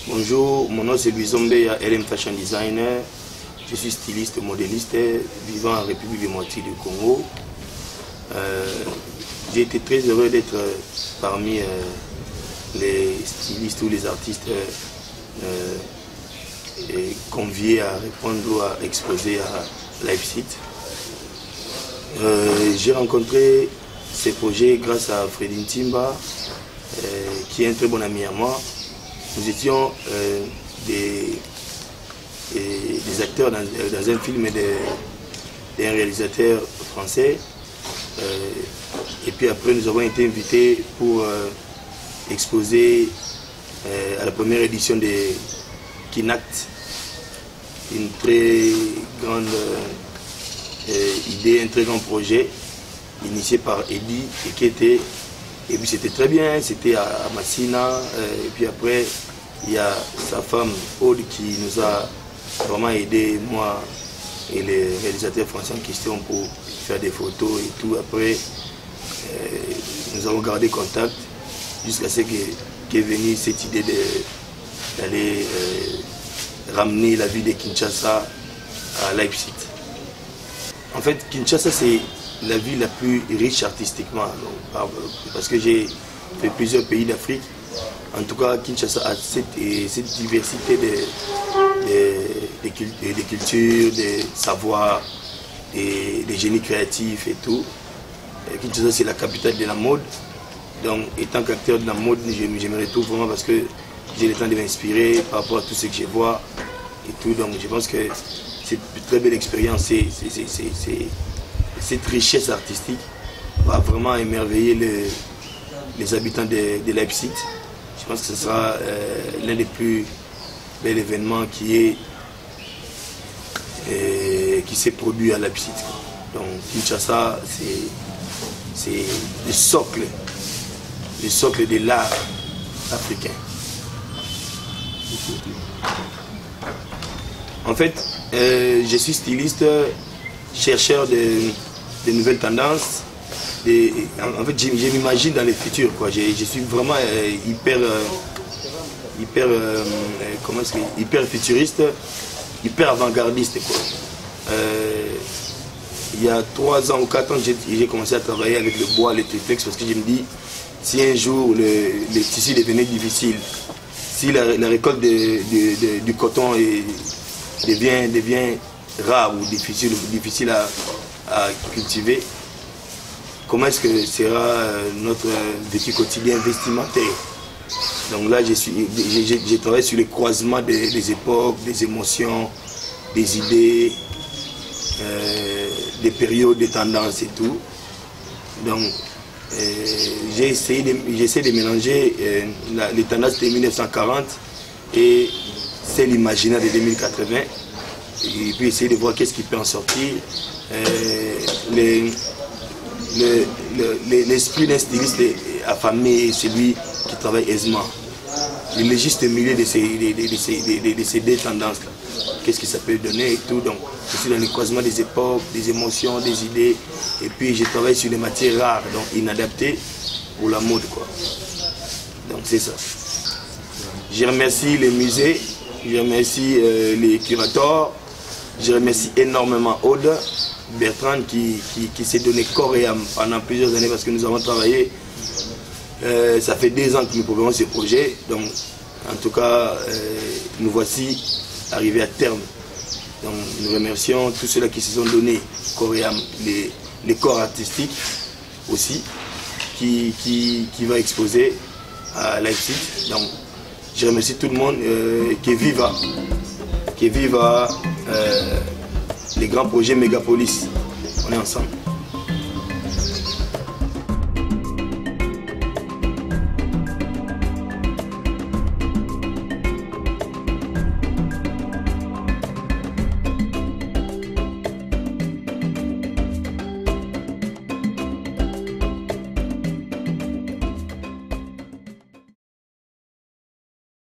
Bonjour, mon nom c'est Louis Zombeya, LM Fashion Designer. Je suis styliste, modéliste, vivant en République démocratique du Congo. J'ai été très heureux d'être parmi les stylistes ou les artistes conviés à répondre ou à exposer à Leipzig. J'ai rencontré ces projets grâce à Freddy Ntimba, qui est un très bon ami à moi. Nous étions des acteurs dans un film d'un réalisateur français. Et puis après, nous avons été invités pour exposer à la première édition de Kinact, une très grande idée, un très grand projet initié par Eddy et qui était, et puis c'était très bien, c'était à Massina, et puis après il y a sa femme Aude qui nous a vraiment aidé, moi et les réalisateurs français en question, pour faire des photos et tout. Après nous avons gardé contact jusqu'à ce qu'est venue cette idée d'aller ramener la ville de Kinshasa à Leipzig. En fait, Kinshasa, c'est la ville la plus riche artistiquement, parce que j'ai fait plusieurs pays d'Afrique. En tout cas, Kinshasa a cette diversité de cultures, de savoirs, des génies créatifs et tout. Kinshasa, c'est la capitale de la mode. Donc, étant qu'acteur de la mode, je me retrouve vraiment parce que j'ai le temps de m'inspirer par rapport à tout ce que je vois et tout. Donc, je pense que c'est une très belle expérience. Cette richesse artistique va vraiment émerveiller les habitants de Leipzig. Je pense que ce sera l'un des plus bels événements qui s'est produit à Leipzig. Donc Kinshasa, c'est le socle de l'art africain. En fait, je suis styliste, chercheur de nouvelles tendances. En fait, je m'imagine dans le futur, quoi. Je suis vraiment hyper futuriste, hyper avant-gardiste, quoi. Il y a 3 ans ou 4 ans, j'ai commencé à travailler avec le bois, le triplex, parce que je me dis, si un jour le tissu devenait difficile, si la récolte du coton devient rare ou difficile à cultiver, comment est-ce que sera notre vécu quotidien vestimentaire? Donc là, j'ai travaillé sur le croisement des époques, des émotions, des idées, des périodes, des tendances et tout. Donc j'essaie de mélanger les tendances de 1940 et celles imaginaires de 2080, et puis essayer de voir qu'est-ce qui peut en sortir. L'esprit d'un styliste affamé, c'est celui qui travaille aisément. Il est juste au milieu de ces deux tendances-là. Qu'est-ce que ça peut donner et tout. Donc, je suis dans le croisement des époques, des émotions, des idées. Et puis, je travaille sur les matières rares, donc inadaptées pour la mode, quoi. Donc, c'est ça. Je remercie les musées, je remercie les curateurs, je remercie énormément Aude Bertrand qui s'est donné corps et âme pendant plusieurs années, parce que nous avons travaillé. Ça fait 2 ans que nous proposons ce projet. Donc, en tout cas, nous voici arrivés à terme. Donc, nous remercions tous ceux-là qui se sont donnés corps et âme, les corps artistiques aussi, qui va exposer à Leipzig. Donc, je remercie tout le monde qui vive les grands projets Mégapolis. On est ensemble.